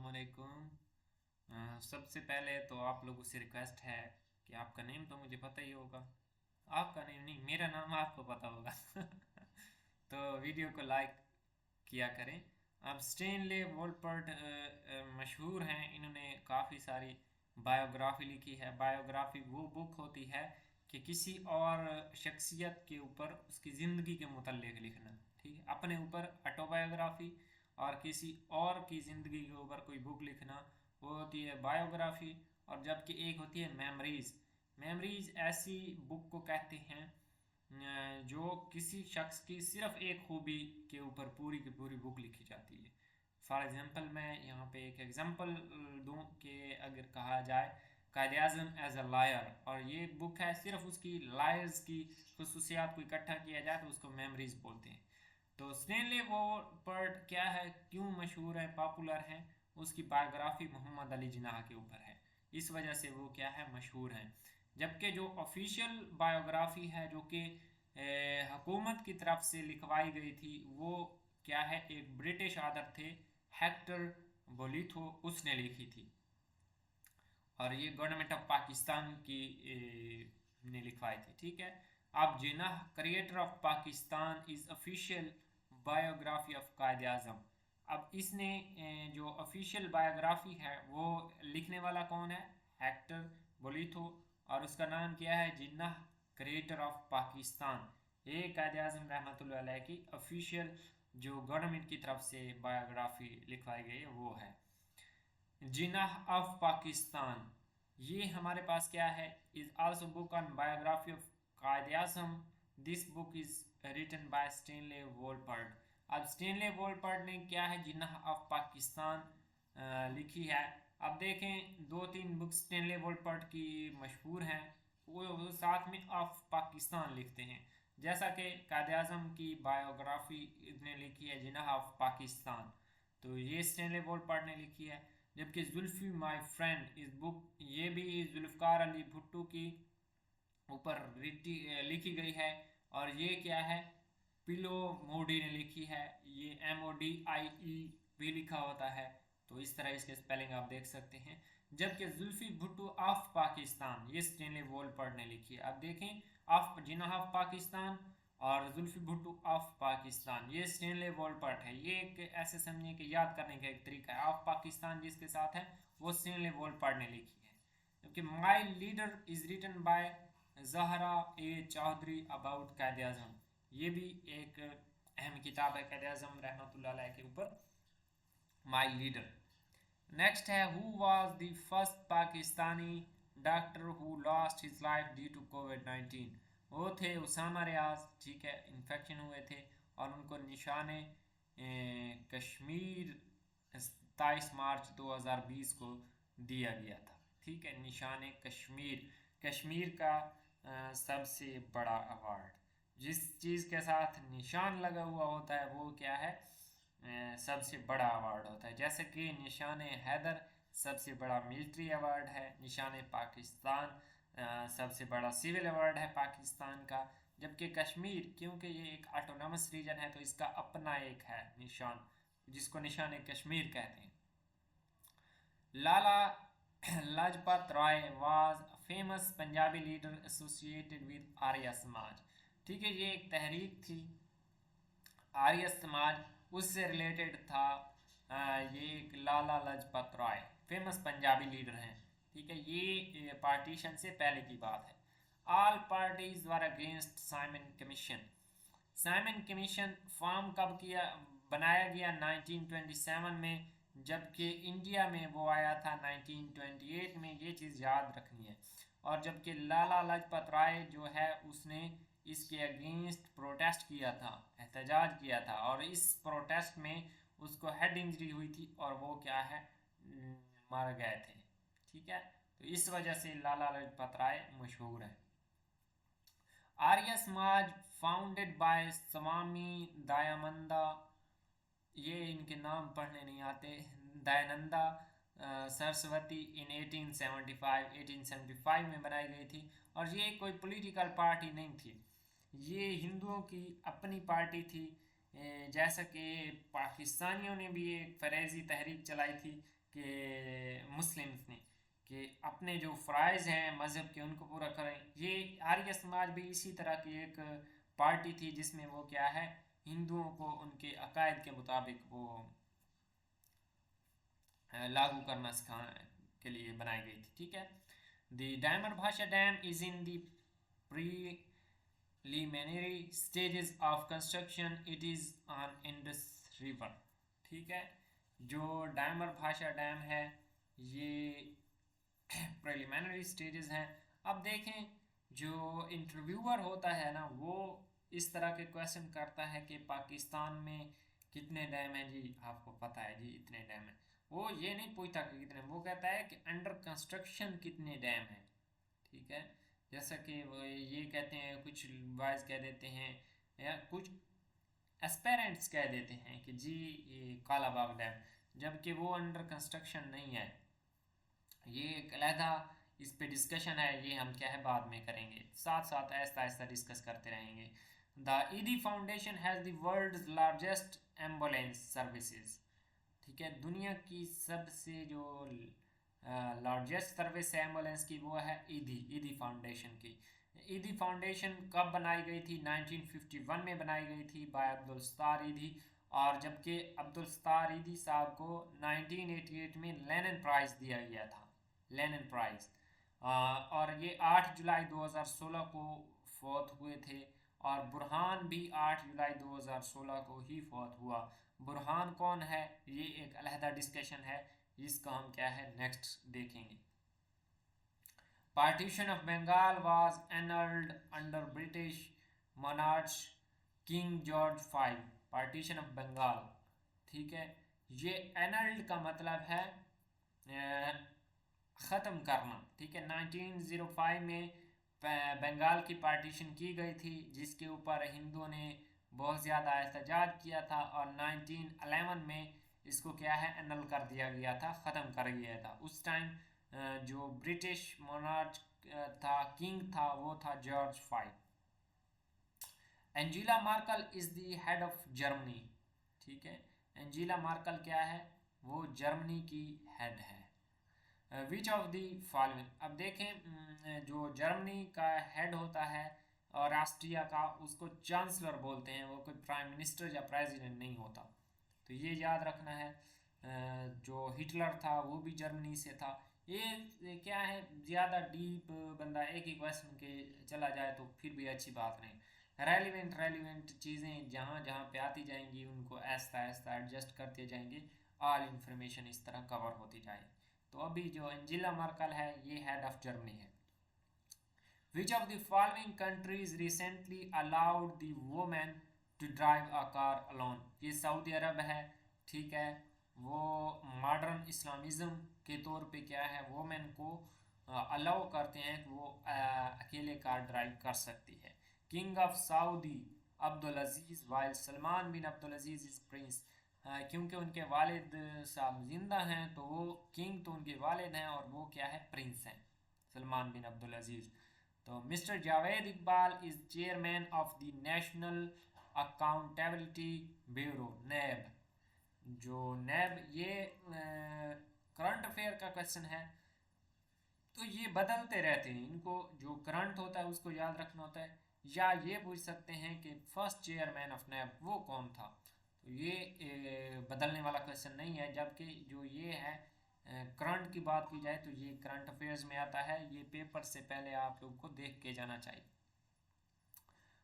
अस्सलामुअलैकुम। सबसे पहले तो आप लोगों से रिक्वेस्ट है कि आपका नेम तो मुझे पता ही होगा। आपका नेम नहीं, मेरा नाम आपको पता होगा। तो वीडियो को लाइक किया करें। अब स्टेनले वोलपर्ट मशहूर हैं। इन्होंने काफ़ी सारी बायोग्राफी लिखी है। बायोग्राफी वो बुक होती है कि किसी और शख्सियत के ऊपर उसकी ज़िंदगी के मुतल्लिक लिखना। ठीक है, अपने ऊपर ऑटोबायोग्राफी और किसी और की ज़िंदगी के ऊपर कोई बुक लिखना वो होती है बायोग्राफी। और जबकि एक होती है मेमोरीज। मेमोरीज ऐसी बुक को कहते हैं जो किसी शख्स की सिर्फ एक खूबी के ऊपर पूरी की पूरी बुक लिखी जाती है। फॉर एग्ज़ाम्पल मैं यहाँ पे एक एग्ज़ाम्पल दूँ कि अगर कहा जाए कायद आज़म एज अ लायर, और ये बुक है सिर्फ उसकी लायर्स की खसूसियात को इकट्ठा किया जाए तो उसको मेमोरीज बोलते हैं। तो स्टेनले वोलपर्ट क्या है, क्यों मशहूर है, पॉपुलर है? उसकी बायोग्राफी मोहम्मद अली जिन्नाह के ऊपर है, इस वजह से वो क्या है, मशहूर है। जबकि जो ऑफिशियल बायोग्राफी है जो कि हुकूमत की तरफ से लिखवाई गई थी वो क्या है, एक ब्रिटिश ऑथर थे हेक्टर बोलिथो, उसने लिखी थी। और ये गवर्नमेंट ऑफ पाकिस्तान की ने लिखवाई थी। ठीक है। अब Jinnah creator of Pakistan is official biography of Quaid Azam. अब इसने जो ऑफिशियल बायोग्राफी है वो लिखने वाला कौन है, हेक्टर बोलिथो। और उसका नाम क्या है, जिन्नाह क्रिएटर ऑफ पाकिस्तान। ये कायद आजम रहमतुल्लाह अलैह की ऑफिशियल जो गवर्नमेंट की तरफ से बायोग्राफी लिखवाई गई है वो है जिन्नाह ऑफ पाकिस्तान। ये हमारे पास क्या है, is also book on biography of Quaid Azam. This book is written by Stanley Wolpert. अब स्टेनले वोलपर्ट ने क्या है, जिन्नाह ऑफ पाकिस्तान लिखी है। अब देखें दो तीन बुक्स स्टेनले वोलपर्ट की मशहूर हैं, वो साथ में ऑफ पाकिस्तान लिखते हैं। जैसा कि कायद आज़म की बायोग्राफी इसने लिखी है जिन्नाह ऑफ पाकिस्तान, तो ये स्टेनले वोलपर्ट ने लिखी है। जबकि जुल्फी माई फ्रेंड इस बुक, ये भी जुल्फ़कार अली भुट्टो की ऊपर लिखी गई है। और ये क्या है, पिलो मोडी ने लिखी है। ये MODIE भी लिखा होता है, तो इस तरह इसके स्पेलिंग आप देख सकते हैं। जबकि जुल्फी भुट्टो ऑफ पाकिस्तान ये स्टेनले वोलपर्ट ने लिखी है। अब देखें, ऑफ जिन्नाह ऑफ पाकिस्तान और जुल्फी भुट्टो ऑफ पाकिस्तान, ये स्टेनले वोलपर्ट है। ये एक ऐसे समझिए कि याद करने का एक तरीका है। ऑफ पाकिस्तान जिसके साथ है वो स्टेनले वोलपर्ट ने लिखी है। जबकि my leader is written by Zahra Chaudhry about Quaid Azam, ये भी एक अहम किताब है कायद आज़म रहमतुल्लाह अलैह के ऊपर, माई लीडर। नेक्स्ट है, who was the first Pakistani doctor who lost his life due to कोविड-19। वो थे उसामा रियाज। ठीक है, इन्फेक्शन हुए थे और उनको निशाने कश्मीर 27 मार्च 2020 को दिया गया था। ठीक है, निशाने कश्मीर, कश्मीर का सबसे बड़ा अवार्ड। जिस चीज़ के साथ निशान लगा हुआ होता है वो क्या है, सबसे बड़ा अवार्ड होता है। जैसे कि निशान हैदर सबसे बड़ा मिलिट्री अवार्ड है, निशान पाकिस्तान सबसे बड़ा सिविल अवार्ड है पाकिस्तान का। जबकि कश्मीर, क्योंकि ये एक ऑटोनमस रीजन है तो इसका अपना एक है निशान जिसको निशान कश्मीर कहते हैं। Lala Lajpat Rai was famous Punjabi leader associated with Arya Samaj. ठीक है, ये एक तहरीक थी आर्य समाज, उससे रिलेटेड था। ये एक लाला लाजपत राय फेमस पंजाबी लीडर हैं। ठीक है, ये पार्टीशन से पहले की बात है। All parties were against Simon commission. Simon commission form कब किया, बनाया गया 1927 में, जबकि इंडिया में वो आया था 1928 में। ये चीज़ याद रखनी है। और जबकि लाला लाजपत राय जो है उसने इसके अगेंस्ट प्रोटेस्ट किया था, एहतजाज किया था, और इस प्रोटेस्ट में उसको हेड इंजरी हुई थी और वो क्या है, मर गए थे। ठीक है, तो इस वजह से लाला लाजपत राय मशहूर है। आर्य समाज फाउंडेड बाय स्वामी दयानंदा, ये इनके नाम पढ़ने नहीं आते, दयानंदा सरस्वती इन 1875 में बनाई गई थी। और ये कोई पॉलिटिकल पार्टी नहीं थी, ये हिंदुओं की अपनी पार्टी थी। जैसा कि पाकिस्तानियों ने भी एक फरेजी तहरीक चलाई थी कि मुस्लिम्स ने कि अपने जो फ़राइज़ हैं मज़हब के उनको पूरा करें। ये आर्य समाज भी इसी तरह की एक पार्टी थी जिसमें वो क्या है, हिंदुओं को उनके अकायद के मुताबिक वो लागू करना सिखाने के लिए बनाई गई थी। ठीक है। द डायमंड भाषा dam is in the preliminary stages of construction, it is on Indus river. ठीक है। जो डायमंड भाषा डैम है ये प्रिलिमिनरी स्टेजेस हैं। अब देखें, जो इंटरव्यूअर होता है ना वो इस तरह के क्वेश्चन करता है कि पाकिस्तान में कितने डैम हैं जी, आपको पता है जी इतने डैम हैं। वो ये नहीं पूछता कि कितने, वो कहता है कि अंडर कंस्ट्रक्शन कितने डैम हैं। ठीक है। जैसा कि वो ये कहते हैं, कुछ बॉयज कह देते हैं या कुछ एस्पेरेंट्स कह देते हैं कि जी ये कालाबाग डैम, जबकि वो अंडर कंस्ट्रक्शन नहीं है। ये एक अलहदा इस पे डिस्कशन है, ये हम क्या है बाद में करेंगे, साथ साथ ऐसा ऐसा डिस्कस करते रहेंगे। The Edhi foundation has the world's largest ambulance services. ठीक है। दुनिया की सबसे जो लार्जेस्ट सर्विस है एम्बुलेंस की वो है ईदी, ईदी फाउंडेशन की। ईदी फाउंडेशन कब बनाई गई थी? 1951 में बनाई गई थी बाय अब्दुल सत्तार ईदी। और जबकि अब्दुल सत्तार ईदी साहब को 1988 में लेनिन प्राइज़ दिया गया था, लेनिन प्राइज़। और ये 8 जुलाई 2016 को फौत हुए थे। और बुरहान भी 8 जुलाई 2016 को ही फौत हुआ। बुरहान कौन है ये एक अलहदा डिस्कशन है, जिसका हम क्या है नेक्स्ट देखेंगे। Partition of Bengal was annulled under British monarch king George V। Partition of Bengal, ठीक है। ये एनल्ड का मतलब है ख़त्म करना। ठीक है। 1905 में बंगाल की पार्टीशन की गई थी, जिसके ऊपर हिंदुओं ने बहुत ज़्यादा एहतजाज किया था। और 1911 में इसको क्या है एनल कर दिया गया था, ख़त्म कर दिया था। उस टाइम जो ब्रिटिश मोनार्च था, किंग था, वो था George V। Angela Merkel is the head of Germany. ठीक है। एंजीला मार्कल क्या है? वो जर्मनी की हेड है। विच ऑफ दी फॉलोइंग, अब देखें जो जर्मनी का हेड होता है और राष्ट्रीय का, उसको चांसलर बोलते हैं, वो कोई प्राइम मिनिस्टर या प्रेसिडेंट नहीं होता। तो ये याद रखना है। जो हिटलर था वो भी जर्मनी से था। ये क्या है, ज़्यादा डीप बंदा एक ही क्वेश्चन के चला जाए तो फिर भी अच्छी बात नहीं। रेलिवेंट चीज़ें जहाँ जहाँ पे आती जाएंगी उनको ऐसा ऐसा एडजस्ट करते जाएंगे, ऑल इंफॉर्मेशन इस तरह कवर होती जाएगी। तो अभी जो एंजेला मर्कल है ये हेड ऑफ जर्मनी है। Which of the following countries recently allowed the women to drive a car alone? ये सऊदी अरब है। ठीक है। वो मॉडर्न इस्लामिज़म के तौर पे क्या है, वुमेन को अलाउ करते हैं कि वो अकेले कार ड्राइव कर सकती है। King of Saudi Abdul Aziz, while Salman bin Abdul Aziz is prince. क्योंकि उनके वालिद साहब जिंदा हैं तो वो किंग तो उनके वालिद हैं और वो क्या है, प्रिंस हैं, सलमान बिन अब्दुल अजीज़। तो mister Javed Iqbal is chairman of the national accountability bureau, NAB. जो नैब ये करंट अफेयर का क्वेश्चन है, तो ये बदलते रहते हैं, इनको जो करंट होता है उसको याद रखना होता है। या ये पूछ सकते हैं कि फर्स्ट चेयरमैन ऑफ नैब वो कौन था, तो ये बदलने वाला क्वेश्चन नहीं है। जबकि जो ये है करंट की बात की जाए तो ये करंट अफेयर्स में आता है, ये पेपर से पहले आप लोग को देख के जाना चाहिए।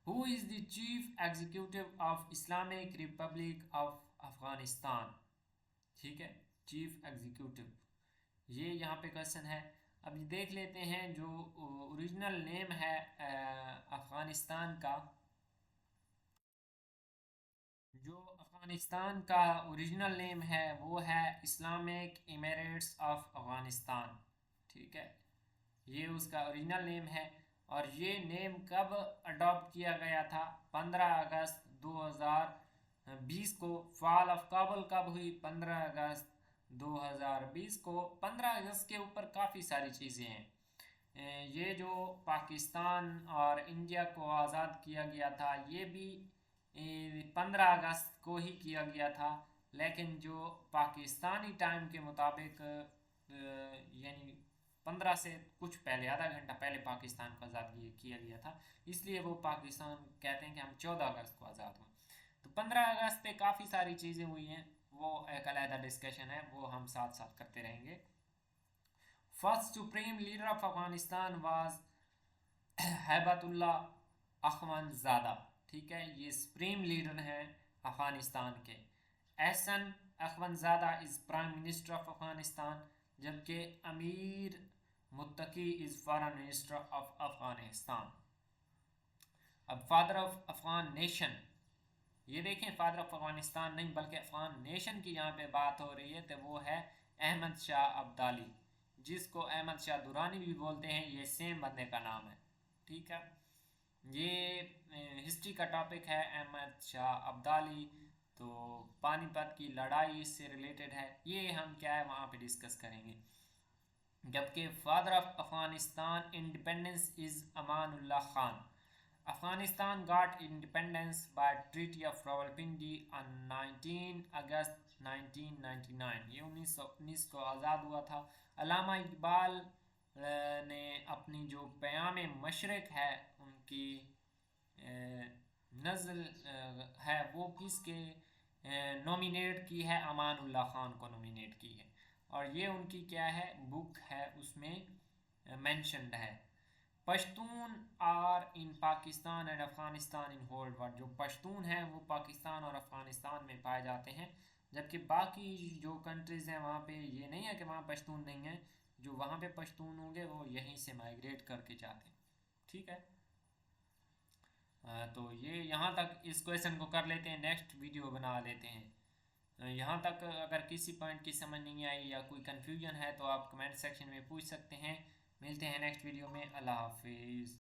Who is the chief executive of Islamic Republic of Afghanistan? ठीक है, चीफ एग्जीक्यूटिव, ये यहाँ पे क्वेश्चन है। अब ये देख लेते हैं जो ओरिजिनल नेम है अफ़गानिस्तान का। जो अफ़गानिस्तान का ओरिजिनल नेम है वो है इस्लामिक इमिरेट्स ऑफ अफ़गानिस्तान। ठीक है, ये उसका ओरिजिनल नेम है। और ये नेम कब अडॉप्ट किया गया था? 15 अगस्त 2020 को। फॉल ऑफ काबुल कब हुई? 15 अगस्त 2020 को। 15 अगस्त के ऊपर काफ़ी सारी चीज़ें हैं। ये जो पाकिस्तान और इंडिया को आज़ाद किया गया था ये भी 15 अगस्त को ही किया गया था। लेकिन जो पाकिस्तानी टाइम के मुताबिक यानी 15 से कुछ पहले, आधा घंटा पहले पाकिस्तान को आज़ाद किया गया था, इसलिए वो पाकिस्तान कहते हैं कि हम 14 अगस्त को आज़ाद हुए। तो 15 अगस्त पे काफ़ी सारी चीज़ें हुई हैं, वो एक अलग डिस्कशन है, वो हम साथ साथ करते रहेंगे। First supreme leader of Afghanistan was Haibatullah Akhundzada. ठीक है, ये सुप्रीम लीडर हैं अफगानिस्तान के। Ahsan Akhundzada is prime minister of Afghanistan, जबकि Amir Muttaqi is foreign minister of Afghanistan. अब फादर ऑफ अफगान नेशन, ये देखें फादर ऑफ अफगानिस्तान नहीं बल्कि अफगान नेशन की यहाँ पे बात हो रही है, तो वो है अहमद शाह अब्दाली, जिसको अहमद शाह दुरानी भी बोलते हैं, ये सेम बंदे का नाम है। ठीक है, ये हिस्ट्री का टॉपिक है अहमद शाह अब्दाली। तो पानीपत की लड़ाई इससे रिलेटेड है, ये हम क्या है वहाँ पे डिस्कस करेंगे। जबकि father of Afghanistan independence is Amanullah Khan. Afghanistan got independence by Treaty of Rawalpindi on 19 अगस्त 1999। ये 1919 को आज़ाद हुआ था। अल्लामा इकबाल ने अपनी जो क़याम मशरिक़ है उनकी नज़ल है वो किसके नॉमिनेट की है, अमानुल्लाह ख़ान को नॉमिनेट की है, और ये उनकी क्या है बुक है उसमें मेंशन्ड है। Pashtun are in Pakistan and Afghanistan in whole world. जो पश्तून हैं वो पाकिस्तान और अफ़गानिस्तान में पाए जाते हैं, जबकि बाकी जो कंट्रीज़ हैं वहाँ पे ये नहीं है कि वहाँ पश्तून नहीं है, जो वहाँ पे पश्तून होंगे वो यहीं से माइग्रेट करके जाते हैं। ठीक है, तो ये यहाँ तक इस क्वेश्चन को कर लेते हैं, नेक्स्ट वीडियो बना लेते हैं। यहाँ तक अगर किसी पॉइंट की समझ नहीं आई या कोई कन्फ्यूजन है तो आप कमेंट सेक्शन में पूछ सकते हैं। मिलते हैं नेक्स्ट वीडियो में। अल्लाह हाफिज़।